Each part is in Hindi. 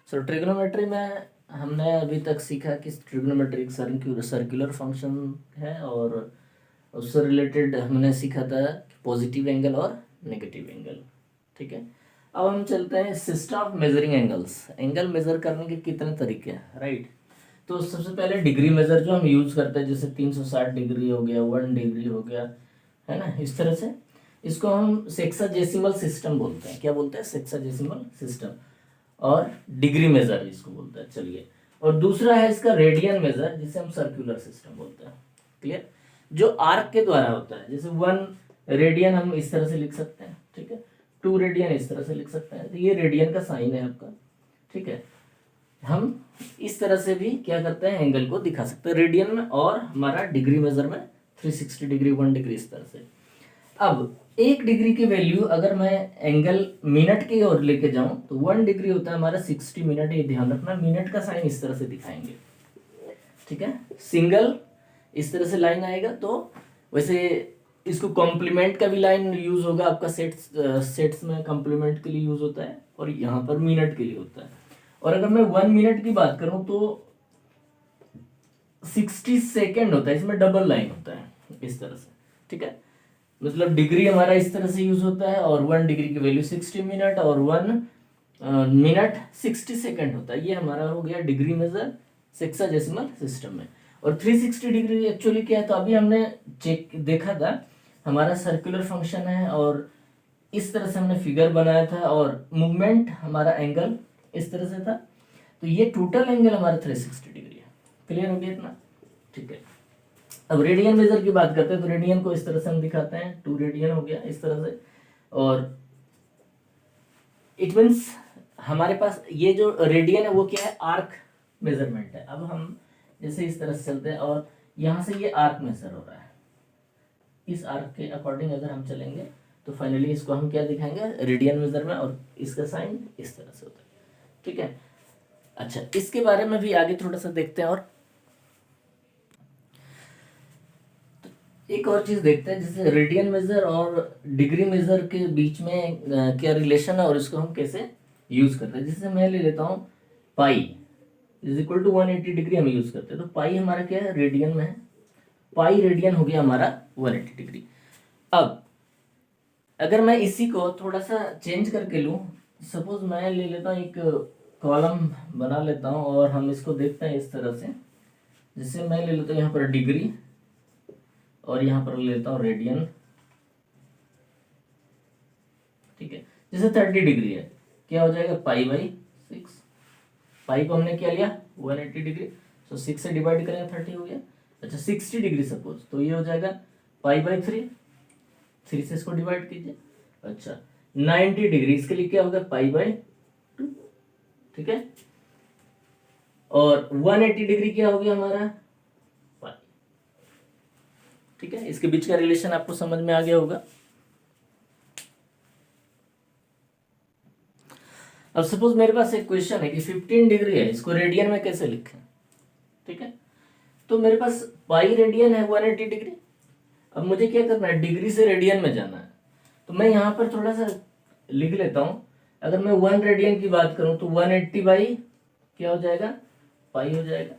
सो ट्रिग्नोमेट्री में हमने अभी तक सीखा कि ट्रिग्नोमेट्री एक सर्कुलर फंक्शन है, और उससे रिलेटेड हमने सीखा था पॉजिटिव एंगल और नेगेटिव एंगल। ठीक है, अब हम चलते हैं system of measuring angles. Angle measure करने के कितने तरीके हैं, राइट। तो सबसे पहले डिग्री मेजर जो हम यूज करते हैं, जैसे 360 डिग्री हो गया, 1 डिग्री हो गया, है ना, इस तरह से। इसको हम सेक्साजेसिमल सिस्टम बोलते हैं। क्या बोलते हैं? Sexagesimal system. और डिग्री मेजर इसको बोलते हैं। चलिए, और दूसरा है इसका रेडियन मेजर, जिसे हम सर्कुलर सिस्टम बोलते हैं। क्लियर? जो आर्क के द्वारा होता है, जैसे 1 रेडियन हम इस तरह से लिख सकते हैं, ठीक है, 2 रेडियन इस तरह से लिख सकते हैं। तो ये रेडियन का साइन है आपका, ठीक है। हम इस तरह से भी क्या करते हैं, एंगल को दिखा सकते हैं रेडियन में, और हमारा डिग्री मेजर में 360 डिग्री, 1 डिग्री, इस तरह से। अब 1 डिग्री की वैल्यू अगर मैं एंगल मिनट की ओर लेके जाऊं तो 1 डिग्री होता है हमारा 60 मिनट। ये ध्यान रखना, मिनट का साइन इस तरह से दिखाएंगे, ठीक है। सिंगल इस तरह से लाइन आएगा, तो वैसे इसको कॉम्प्लीमेंट का भी लाइन यूज होगा आपका, सेट्स में कॉम्प्लीमेंट के लिए यूज होता है, और यहाँ पर मिनट के लिए होता है। और अगर मैं 1 मिनट की बात करूं तो 60 सेकेंड होता है, इसमें डबल लाइन होता है इस तरह से, ठीक है। मतलब डिग्री हमारा इस तरह से यूज होता है, और 1 डिग्री की वैल्यू 60 मिनट, और 1 मिनट 60 सेकेंड होता है। ये हमारा हो गया डिग्री मेजर सेक्साजेसिमल सिस्टम में। और 360 डिग्री एक्चुअली क्या है, तो अभी हमने चेक देखा था, हमारा सर्कुलर फंक्शन है, और इस तरह से हमने फिगर बनाया था, और मूवमेंट हमारा एंगल इस तरह से था। तो ये टोटल एंगल हमारा 360 डिग्री है। क्लियर हो गया इतना? ठीक है। अब रेडियन मेजर की बात करते हैं, तो रेडियन को इस तरह से हम दिखाते हैं, 2 रेडियन हो गया इस तरह से। और इट मीन्स हमारे पास ये जो रेडियन है वो क्या है, आर्क मेजरमेंट है। अब हम जैसे इस तरह से चलते हैं, और यहाँ से ये आर्क मेजर हो रहा है, इस आर्क के अकॉर्डिंग अगर हम चलेंगे तो फाइनली इसको हम क्या दिखाएंगे, रेडियन मेजर में, और इसका साइन इस तरह से होता है, ठीक है। अच्छा, इसके बारे में भी आगे थोड़ा सा देखते हैं। और एक और चीज देखते हैं, जैसे रेडियन मेजर और डिग्री मेजर के बीच में क्या रिलेशन है, और इसको हम कैसे यूज करते हैं। जैसे मैं ले लेता हूँ pi is equal to 180 degree हम यूज करते हैं। तो पाई हमारा क्या है, रेडियन में है। पाई रेडियन हो गया हमारा 180 डिग्री। अब अगर मैं इसी को थोड़ा सा चेंज करके लूँ, सपोज मैं ले लेता हूँ, एक कॉलम बना लेता हूँ, और हम इसको देखते हैं इस तरह से। जैसे मैं ले लेता हूँ यहाँ पर डिग्री, और यहाँ पर लेता हूँ रेडियन, ठीक है। जैसे 30 डिग्री है, क्या हो जाएगा, पाई/6। पाई को हमने क्या लिया, 180 डिग्री, तो 6 से डिवाइड करेंगे 30 हो गया। अच्छा, 60 डिग्री सपोज, तो ये हो जाएगा पाई/3, 3 से इसको डिवाइड कीजिए। अच्छा, 90 डिग्री, इसके लिए क्या होगा, पाई/2, ठीक है। और 180 डिग्री क्या हो गया हमारा, पाई, ठीक है। इसके बीच का रिलेशन आपको समझ में आ गया होगा। अब सपोज मेरे पास एक क्वेश्चन है कि 15 डिग्री है, इसको रेडियन में कैसे लिखें, ठीक है। तो मेरे पास पाई रेडियन है 180 डिग्री। अब मुझे क्या करना है, डिग्री से रेडियन में जाना है। तो मैं यहाँ पर थोड़ा सा लिख लेता हूँ। अगर मैं 1 रेडियन की बात करूँ तो 180 बाई क्या हो जाएगा, पाई हो जाएगा।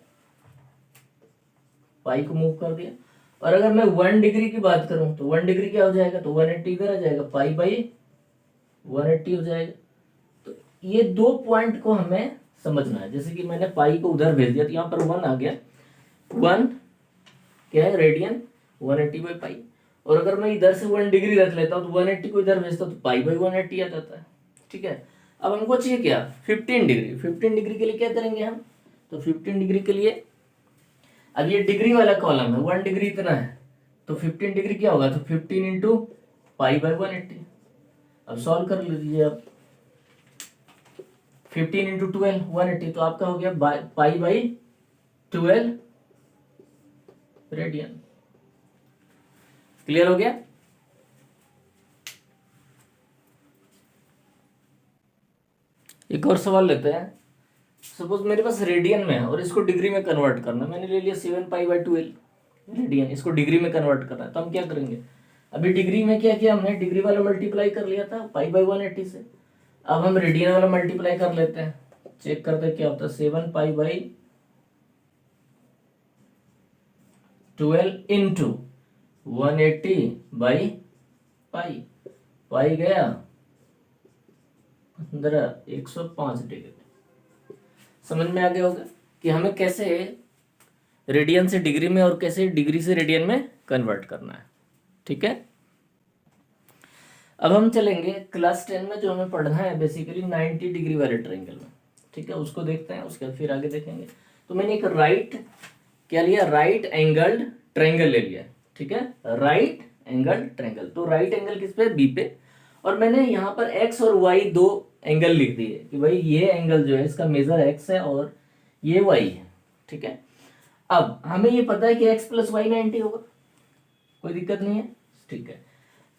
पाई को मूव कर दिया। और अगर मैं 1 डिग्री की बात करूँ तो 1 डिग्री क्या हो जाएगा, तो 180 इधर आ जाएगा, पाई/180 हो जाएगा। तो ये 2 पॉइंट को हमें समझना है। जैसे कि मैंने पाई को उधर भेज दिया, तो यहाँ पर 1 आ गया, 1 क्या है, रेडियन, 180/पाई। और अगर मैं इधर से 1 डिग्री रख लेता हूँ तो 180 को इधर भेजता हूँ तो पाई/180 आ जाता है, ठीक है। अब हमको चाहिए क्या, 15 डिग्री। 15 डिग्री के लिए क्या करेंगे हम, तो 15 डिग्री के लिए, अब ये डिग्री वाला कॉलम है, 1 डिग्री इतना है, तो 15 डिग्री क्या होगा, तो 15 इंटू पाई/180। अब सॉल्व कर लीजिए आप, 15 इंटू 12 180, तो आपका हो गया पाई/12 रेडियन। क्लियर हो गया? एक और सवाल लेते हैं। सपोज मेरे पास रेडियन में है और इसको डिग्री में कन्वर्ट करना है। मैंने ले लिया 7 पाई/12 रेडियन, इसको डिग्री में कन्वर्ट करना है। तो हम क्या करेंगे, अभी डिग्री में क्या किया हमने, डिग्री वाला मल्टीप्लाई कर लिया था पाई/180 से। अब हम रेडियन वाला मल्टीप्लाई कर लेते हैं, चेक करते क्या होता है, 7 पाई/12 इंटू 180/पाई, पाई गया 105 डिग्री। समझ में आ गया होगा कि हमें कैसे रेडियन से डिग्री में और कैसे डिग्री से रेडियन में कन्वर्ट करना है। ठीक है, अब हम चलेंगे क्लास 10 में जो हमें पढ़ना है बेसिकली 90 डिग्री वाले ट्रायंगल में। ठीक है, उसको देखते हैं, उसके बाद फिर आगे देखेंगे। तो मैंने एक क्या लिया, राइट एंगल्ड ट्रायंगल ले लिया। ठीक है, राइट एंगल्ड ट्रायंगल। तो राइट एंगल किस पे, बी पे। और मैंने यहाँ पर एक्स और वाई दो एंगल लिख दिए कि भाई ये एंगल जो है इसका मेजर एक्स है और ये वाई है। ठीक है, अब हमें ये पता है कि x + y 90 होगा, कोई दिक्कत नहीं है। ठीक है,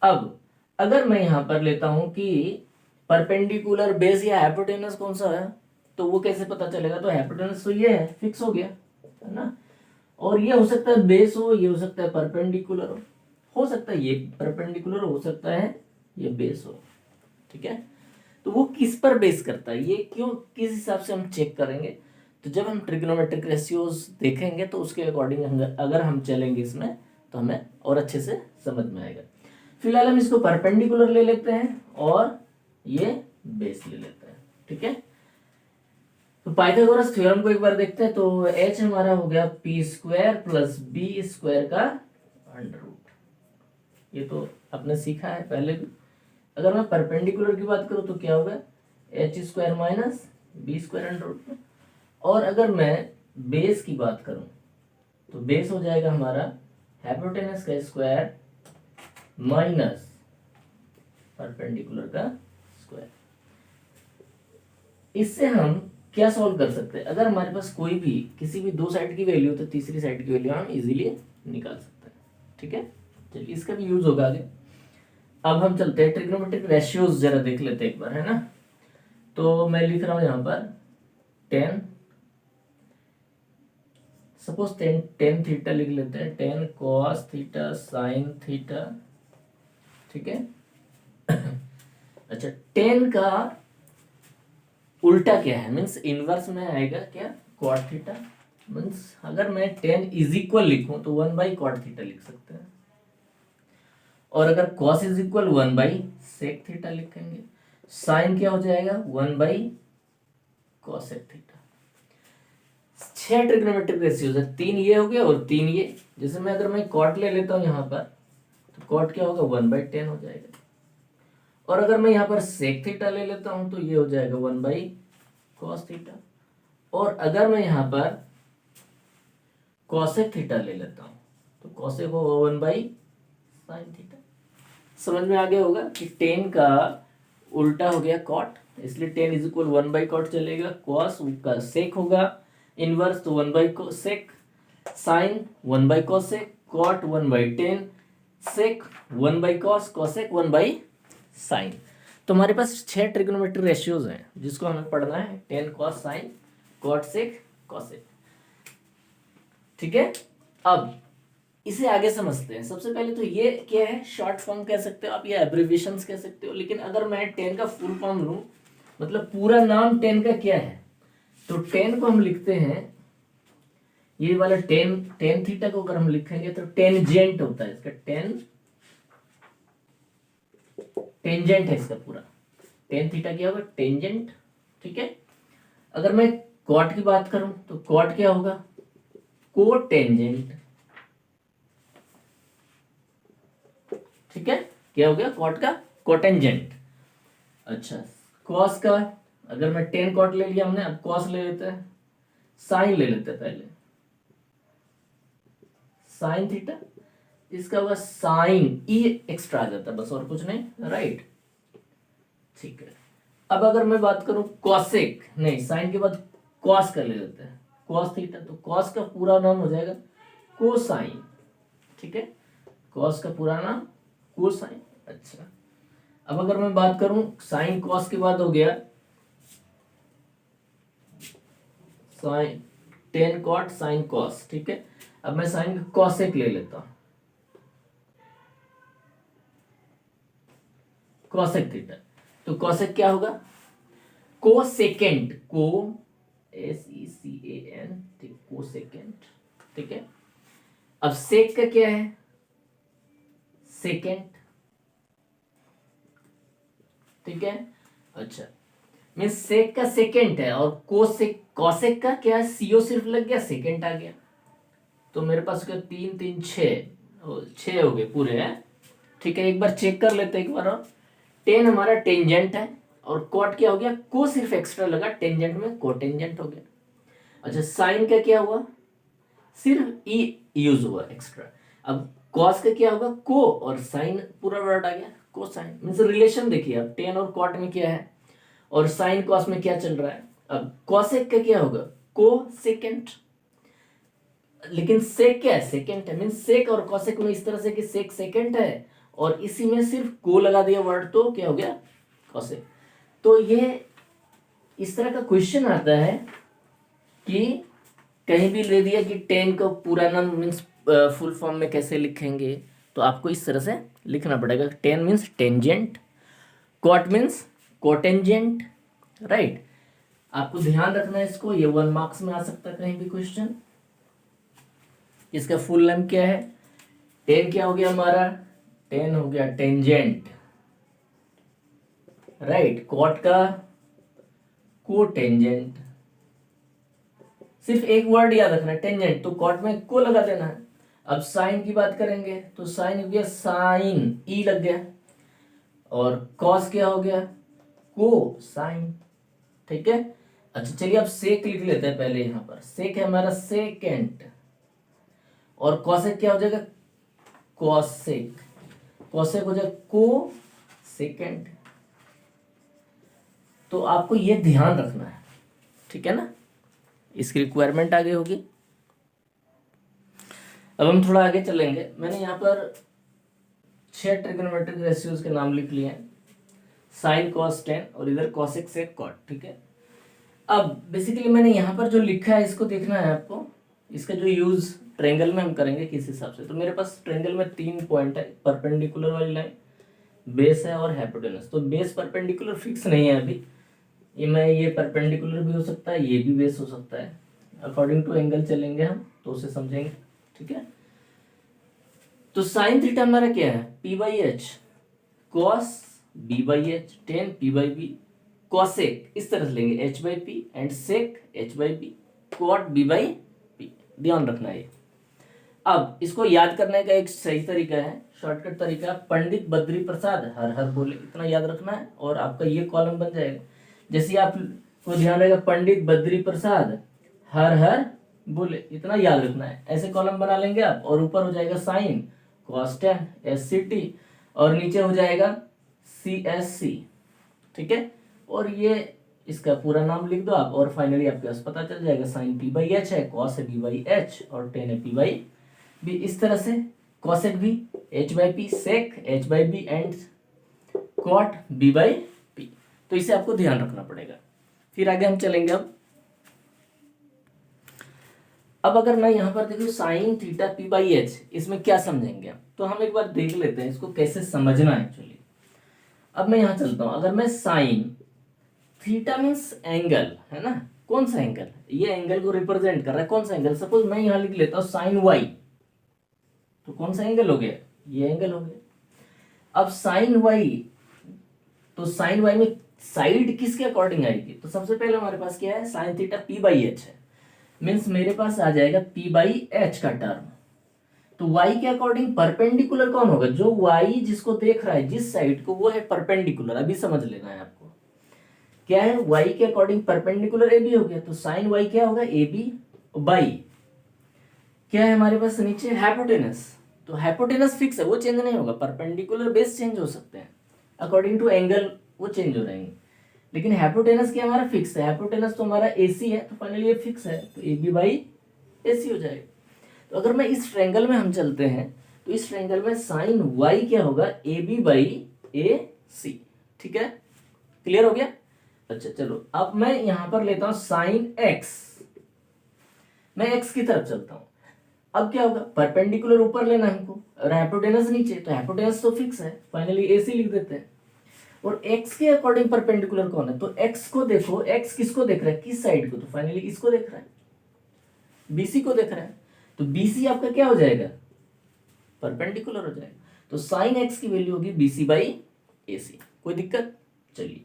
अब अगर मैं यहां पर लेता हूं कि परपेंडिकुलर बेस या हाइपोटेनस कौन सा है, तो वो कैसे पता चलेगा, तो हाइपोटेनस तो ये है, फिक्स हो गया है ना। और ये हो सकता है बेस हो, ये हो सकता है परपेंडिकुलर हो सकता है ये परपेंडिकुलर हो सकता है ये बेस हो। ठीक है, तो वो किस पर बेस करता है, ये क्यों, किस हिसाब से हम चेक करेंगे, तो जब हम ट्रिग्नोमेट्रिक रेशियोज देखेंगे तो उसके अकॉर्डिंग अगर हम चलेंगे इसमें तो हमें और अच्छे से समझ में आएगा। फिलहाल हम इसको परपेंडिकुलर ले लेते हैं और ये बेस ले लेते हैं। ठीक है, तो पाइथागोरस थ्योरम को एक बार देखते हैं। तो h हमारा हो गया p² + b² का अंडर रूट। ये तो आपने सीखा है पहले भी। अगर मैं परपेंडिकुलर की बात करूं तो क्या होगा, h² - b² अंडर रूट। और अगर मैं बेस की बात करूं तो बेस हो जाएगा हमारा हाइपोटेनस का स्क्वायर माइनस परपेंडिकुलर का स्क्वायर। इससे हम क्या सॉल्व कर सकते हैं, अगर हमारे पास कोई भी किसी भी दो साइड की वैल्यू तो तीसरी साइड की वैल्यू हम इजीली निकाल सकते हैं। ठीक है, चलिए इसका भी यूज होगा आगे। अब हम चलते हैं ट्रिग्नोमेट्रिक रेशियोज जरा देख लेते हैं एक बार, है ना। तो मैं लिख रहा हूं यहां पर 10, सपोज 10 थीटा लिख लेते हैं, 10 cos थीटा sin थीटा। ठीक है, अच्छा 10 का उल्टा क्या है, मीन्स इनवर्स में आएगा क्या, cot थीटा। मीन्स अगर मैं 10 = लिखूं तो 1/cot थीटा लिख सकते हैं, और अगर cos = 1/sec थीटा लिखेंगे। साइन क्या हो जाएगा, 1/cosec थीटा। 6 ट्रिग्नोमेट्रिक रेशियोज है, 3 ये हो गया और 3 ये। जैसे मैं अगर मैं cot ले लेता हूं यहां पर तो cot क्या होगा, 1/10 हो जाएगा। और अगर मैं यहाँ पर sec थीटा ले लेता हूं तो ये हो जाएगा 1/cos थीटा। और अगर मैं यहाँ पर cosec थीटा ले लेता हूं तो cosec होगा 1/sin थीटा। समझ में आ गया होगा कि 10 का उल्टा हो गया cot, इसलिए 10 = 1/cot चलेगा। cos का sec होगा इनवर्स तो 1/sec, sin 1/cosec, cot 1/10, sec 1/cos, cosec 1/sin। तो हमारे पास 6 ट्रिग्नोमेट्रिक रेशियोज हैं जिसको हमें पढ़ना है, 10 cos sin, cot sec, cosec। ठीक है, अब इसे आगे समझते हैं। सबसे पहले तो ये क्या है, शॉर्ट फॉर्म कह सकते हो आप, ये एब्रिविएशंस कह सकते हो। लेकिन अगर मैं 10 का फुल फॉर्म लूं, मतलब पूरा नाम 10 का क्या है, तो 10 को हम लिखते हैं, ये वाला 10 थीटा को अगर हम लिखेंगे तो टेंजेंट होता है इसका, टेंजेंट है इसका पूरा। 10 थीटा क्या होगा, टेंजेंट। ठीक है, अगर मैं कॉट की बात करूं तो कॉट क्या होगा, कोटेंजेंट। ठीक है, क्या हो गया, कॉट का कोटेंजेंट। अच्छा, कॉस का अगर मैं 10 कॉट ले लिया हमने, अब कॉस ले लेते हैं, साइन ले लेते हैं पहले, साइन थीटा। इसका होगा साइन, ई एक्स्ट्रा आ जाता है बस, और कुछ नहीं, राइट। ठीक है, अब अगर मैं बात करूं कॉसेक, नहीं साइन के बाद कॉस कर ले लेते हैं, कॉस थीटा। तो कॉस का पूरा नाम हो जाएगा कोसाइन। ठीक है, कॉस का पूरा नाम कोसाइन। अच्छा, अब अगर मैं बात करूं साइन कॉस के बाद हो गया साइन, 10 कॉट साइन कॉस। ठीक है, अब मैं साइन का कॉसेक ले लेता हूं, कॉसेक थीटा। तो कॉसेक क्या होगा, कोसेकेंट, को SECAN, ठीक, कोसेकेंट, ठीक है। अब सेक का क्या है, सेकेंड, ठीक है। अच्छा, मीन सेक का सेकेंड है और कोसेक, कॉसेक का क्या है, सीओ सिर्फ लग गया, सेकेंड आ गया, तो मेरे पास क्या, 3 3 6 हो गए पूरे हैं, ठीक है। एक बार चेक कर लेते हैं एक बार और। टेन हमारा टेंजेंट है और कॉट क्या हो गया, को सिर्फ एक्स्ट्रा लगा, टेंजेंट में कोटेंजेंट हो गया। अच्छा, साइन का क्या हुआ, सिर्फ ई यूज हुआ एक्स्ट्रा। अब कॉस का क्या होगा, को और साइन पूरा वर्ड आ गया, को साइन। मीन्स रिलेशन देखिए अब टेन और कॉट में क्या है और साइन कॉस में क्या चल रहा है। अब कॉसेक का क्या होगा, को सेकेंड, लेकिन सेक क्या है, सेकेंड है। मीन्स सेक और कॉसेक में इस तरह से कि सेक सेकेंड है और इसी में सिर्फ को लगा दिया वर्ड, तो क्या हो गया, कॉसेक। तो ये इस तरह का क्वेश्चन आता है कि कहीं भी ले दिया कि टेन को पूरा नाम मीन्स फुल फॉर्म में कैसे लिखेंगे, तो आपको इस तरह से लिखना पड़ेगा। Tan means tangent, cot means cotangent, right. आपको ध्यान रखना है इसको, ये 1 मार्क्स में आ सकता है कहीं भी क्वेश्चन। इसका फुल नेम क्या है, टेन क्या हो गया हमारा, टेन हो गया टेंजेंट, राइट। कॉट का कोटेंजेंट, सिर्फ एक वर्ड याद रखना है, टेंजेंट, तो कॉट में को लगा देना है। अब साइन की बात करेंगे तो साइन हो गया साइन, ई लग गया, और कॉस क्या हो गया, को साइन, ठीक है। अच्छा चलिए अब सेक लिख लेते हैं पहले, यहां पर सेक है हमारा सेकेंड, और कॉसेक क्या हो जाएगा, कॉसेक, कॉसेक हो जाएगा को सेकेंड। तो आपको ये ध्यान रखना है, ठीक है ना, इसकी रिक्वायरमेंट आगे होगी। अब हम थोड़ा आगे चलेंगे। मैंने यहाँ पर 6 ट्रिग्नोमेट्रिक रेशियोज के नाम लिख लिए हैं, साइन कॉस टेन और इधर कॉसेक सेक कॉट, ठीक है। अब बेसिकली मैंने यहाँ पर जो लिखा है इसको देखना है आपको, इसका जो यूज ट्रेंगल में हम करेंगे किस हिसाब से। तो मेरे पास ट्रेंगल में 3 पॉइंट है, परपेंडिकुलर वाली लाइन, बेस है और हाइपोटेनस। तो बेस परपेंडिकुलर फिक्स नहीं है अभी, ये परपेंडिकुलर भी हो सकता है, ये भी बेस हो सकता है, अकॉर्डिंग टू एंगल चलेंगे हम तो उसे समझेंगे, ठीक है। तो साइन थीटा हमारा क्या है, P by H, cos B by H, tan P by B, cosec इस तरह से लेंगे H by P, and sec H by B, cot B by P. ध्यान रखना है। अब इसको याद करने का एक सही तरीका है, शॉर्टकट तरीका, पंडित बद्री प्रसाद हर हर बोले, इतना याद रखना है और आपका ये कॉलम बन जाएगा। जैसे आपको ध्यान रहेगा पंडित बद्री प्रसाद हर हर बोले, इतना याद रखना है, ऐसे कॉलम बना लेंगे आप। और ऊपर हो जाएगा साइन कॉस टेन SCT, और नीचे हो जाएगा CSC, ठीक है। और ये इसका पूरा नाम लिख दो आप, और फाइनली आपके पास पता चल जाएगा साइन पी बाई एच है, कॉस है बी बाई एच, और टेन है पी बाई बी। इस तरह से कॉसेक भी H by P, sec H by B, and cot B by P. तो इसे आपको ध्यान रखना पड़ेगा। फिर आगे हम चलेंगे। अब अगर मैं यहाँ पर देखूँ sine theta P by H, इसमें क्या समझेंगे आप, तो हम एक बार देख लेते हैं इसको कैसे समझना है एक्चुअली। अब मैं यहाँ चलता हूँ, अगर मैं साइन थीटा मीन्स एंगल है ना, कौन सा एंगल, ये एंगल को रिप्रेजेंट कर रहा है, कौन सा एंगल। सपोज मैं यहाँ लिख लेता हूँ साइन वाई, तो कौन सा एंगल हो गया, ये एंगल हो गया। अब साइन वाई, तो साइन वाई में साइड किसके अकॉर्डिंग आएगी, तो सबसे पहले हमारे पास क्या है, sine theta P by H है, मीन्स मेरे पास आ जाएगा पी बाई एच का टर्म। तो y के अकॉर्डिंग परपेंडिकुलर कौन होगा, जो y जिसको देख रहा है जिस साइड को, वो है परपेंडिकुलर। अभी समझ लेना है आपको क्या है, y के अकॉर्डिंग परपेंडिकुलर AB हो गया, तो साइन y क्या होगा, AB बाई क्या है हमारे पास नीचे हाइपोटेनस। तो हाइपोटेनस फिक्स है, वो चेंज नहीं होगा, परपेंडिकुलर बेस चेंज हो सकते हैं अकॉर्डिंग टू एंगल, वो चेंज हो जाएंगे, लेकिन हाइपोटेनस क्या हमारा फिक्स है। हाइपोटेनस तो हमारा AC है, तो फाइनली ये फिक्स है, तो AB बाई AC हो जाएगा। तो अगर मैं इस ट्रायंगल में हम चलते हैं, तो इस ट्रायंगल में साइन y क्या होगा, AB बाई AC, ठीक है, क्लियर हो गया। अच्छा चलो अब मैं यहां पर लेता हूं साइन x, मैं x की तरफ चलता हूं। अब क्या होगा, परपेंडिकुलर ऊपर लेना हमको और हाइपोटेनस नीचे, तो हाइपोटेनस तो फिक्स है, फाइनली AC लिख देते हैं। और x के अकॉर्डिंग परपेंडिकुलर कौन है? तो x को देखो, x किसको देख रहा है, किस साइड को? तो फाइनली इसको देख रहा है, BC को देख रहा है। तो BC आपका क्या हो जाएगा? परपेंडिकुलर हो जाएगा। तो साइन x की वैल्यू होगी BC बाई AC। कोई दिक्कत? चलिए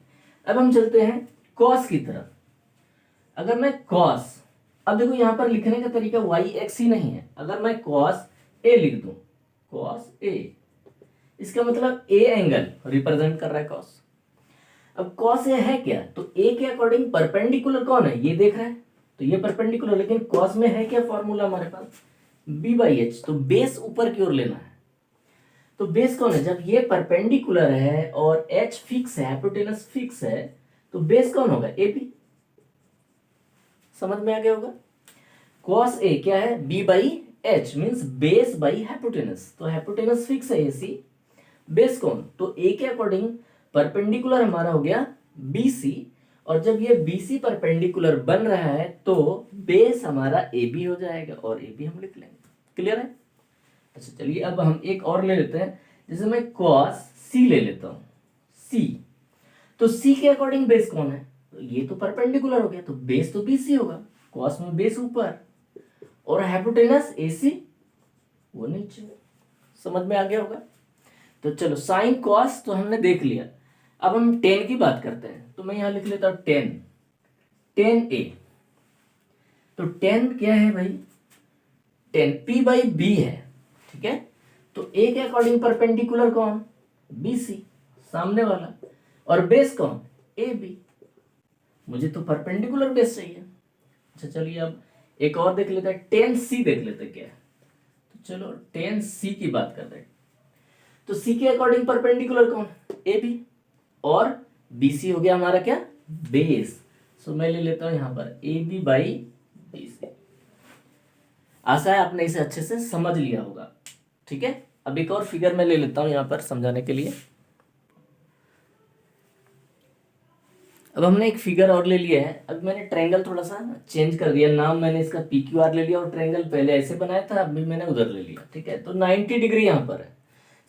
अब हम चलते हैं cos की तरफ। अगर मैं cos, अब देखो यहां पर लिखने का तरीका yx ही नहीं है। अगर मैं cos A लिख दूं, cos A, इसका मतलब A एंगल रिप्रेजेंट कर रहा है cos। अब cos A है क्या? तो A के अकॉर्डिंग परपेंडिकुलर कौन है? ये देख रहा है, तो ये परपेंडिकुलर, लेकिन cos में है क्या फॉर्मूला हमारे पास? B by H. तो बेस ऊपर की ओर लेना है। तो बेस कौन है? जब ये परपेंडिकुलर है और h फिक्स है, हाइपोटेनस फिक्स है, तो बेस कौन होगा? AB। समझ में आ गया होगा? cos A क्या है? B by H means base by hypotenuse. तो हाइपोटेनस फिक्स है AC, बेस कौन? तो A के अकॉर्डिंग परपेंडिकुलर हमारा हो गया BC, और जब ये BC परपेंडिकुलर बन रहा है तो बेस हमारा AB हो जाएगा, और AB हम लिख लेंगे। क्लियर है? अच्छा चलिए अब हम एक और ले लेते हैं। जैसे मैं cos C ले लेता हूं, C, तो C के अकॉर्डिंग बेस कौन है? तो ये तो परपेंडिकुलर हो गया, तो बेस तो BC होगा। cos में बेस ऊपर और हाइपोटेनस AC वो नीचे। समझ में आ गया होगा? तो चलो साइन कॉस तो हमने देख लिया। अब हम टेन की बात करते हैं। तो मैं यहां लिख लेता हूं टेन, टेन ए। तो टेन क्या है भाई? टेन P बाई B है, ठीक है। तो A के अकॉर्डिंग परपेंडिकुलर कौन? BC, सामने वाला। और बेस कौन? AB। मुझे तो परपेंडिकुलर बेस चाहिए। अच्छा चलिए अब एक और देख लेते हैं, टेन C देख लेते हैं क्या है। तो चलो टेन C की बात करते हैं। तो C के अकॉर्डिंग परपेंडिकुलर कौन? AB, और BC हो गया हमारा क्या? बेस। सो मैं ले लेता हूं यहां पर AB बाई BC। आशा है आपने इसे अच्छे से समझ लिया होगा, ठीक है। अब एक और फिगर मैं ले लेता हूं यहां पर समझाने के लिए। अब हमने एक फिगर और ले लिया है। अब मैंने ट्रायंगल थोड़ा सा चेंज कर दिया, नाम मैंने इसका PQR ले लिया, और ट्रायंगल पहले ऐसे बनाया था, अभी मैंने उधर ले लिया, ठीक है। तो 90 डिग्री यहां पर है।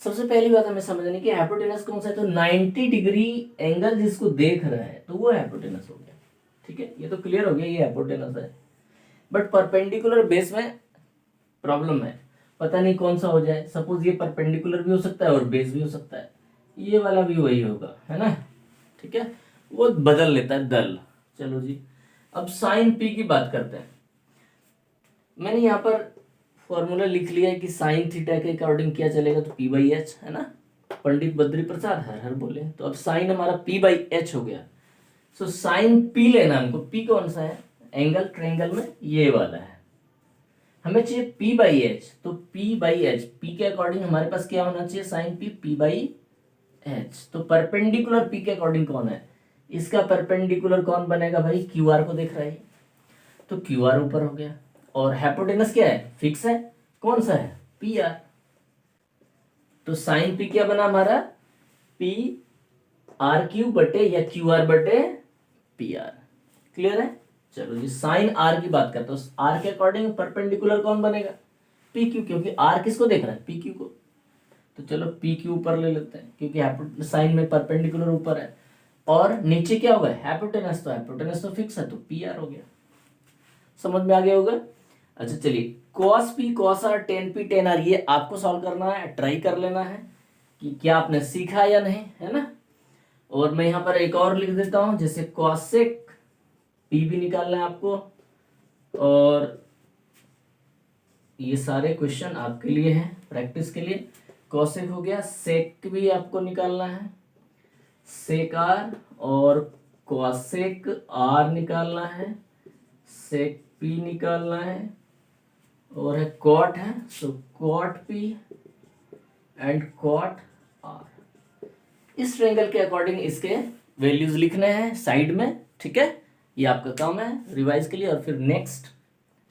सबसे पहली बात हमें समझनी कि हाइपोटेनस कौन सा है। तो 90 डिग्री एंगल जिसको देख रहा है तो वो हाइपोटेनस हो गया, ठीक है। ये तो क्लियर हो गया, ये हाइपोटेनस है। बट परपेंडिकुलर बेस में प्रॉब्लम है, पता नहीं कौन सा हो जाए। सपोज ये परपेंडिकुलर भी हो सकता है और बेस भी हो सकता है, ये वाला भी वही होगा, है ना, ठीक है। वो बदल लेता है दल। चलो जी अब साइन P की बात करते हैं। मैंने यहाँ पर फॉर्मूला लिख लिया है कि साइन थीटा के अकॉर्डिंग क्या चलेगा, तो P बाई एच, है ना। पंडित बद्री प्रसाद हर हर बोले। तो अब साइन हमारा P बाई एच हो गया। सो साइन P लेना हमको। P कौन सा है? एंगल ट्रायंगल में ये वाला है। हमें चाहिए P बाई एच। तो P बाई एच, P के अकॉर्डिंग हमारे पास क्या होना चाहिए? Sine P by H. तो परपेंडिकुलर P के अकॉर्डिंग कौन है? इसका परपेंडिकुलर कौन बनेगा भाई? QR को देख रहा है, तो QR ऊपर हो गया। और हाइपोटेनस क्या है? फिक्स है। कौन सा है? PR। तो साइन P क्या बना हमारा? PR³ बटे या QR बटे PR। क्लियर है? चलो जी साइन R की बात करते हैं। R के अकॉर्डिंग परपेंडिकुलर कौन बनेगा? PQ, क्योंकि R किसको देख रहा है? PQ को। तो चलो PQ ऊपर ले लेते हैं, क्योंकि साइन में परपेंडिकुलर ऊपर है। और नीचे क्या होगा? हाइपोटेनस। तो हाइपोटेनस तो फिक्स है, तो PR हो गया। समझ में आ गया होगा? अच्छा चलिए cos P cos R tan P tan R ये आपको सॉल्व करना है, ट्राई कर लेना है कि क्या आपने सीखा या नहीं, है ना। और मैं यहाँ पर एक और लिख देता हूँ, जैसे cosec P भी निकालना है आपको। और ये सारे क्वेश्चन आपके लिए हैं प्रैक्टिस के लिए। cosec हो गया, sec भी आपको निकालना है, sec R, और cosec R निकालना है, sec P निकालना है, और है cot है, सो cot P and cot R। इस ट्रायंगल के अकॉर्डिंग इसके वैल्यूज लिखने हैं साइड में, ठीक है। ये आपका काम है रिवाइज के लिए, और फिर नेक्स्ट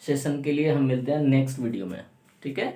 सेशन के लिए हम मिलते हैं नेक्स्ट वीडियो में, ठीक है।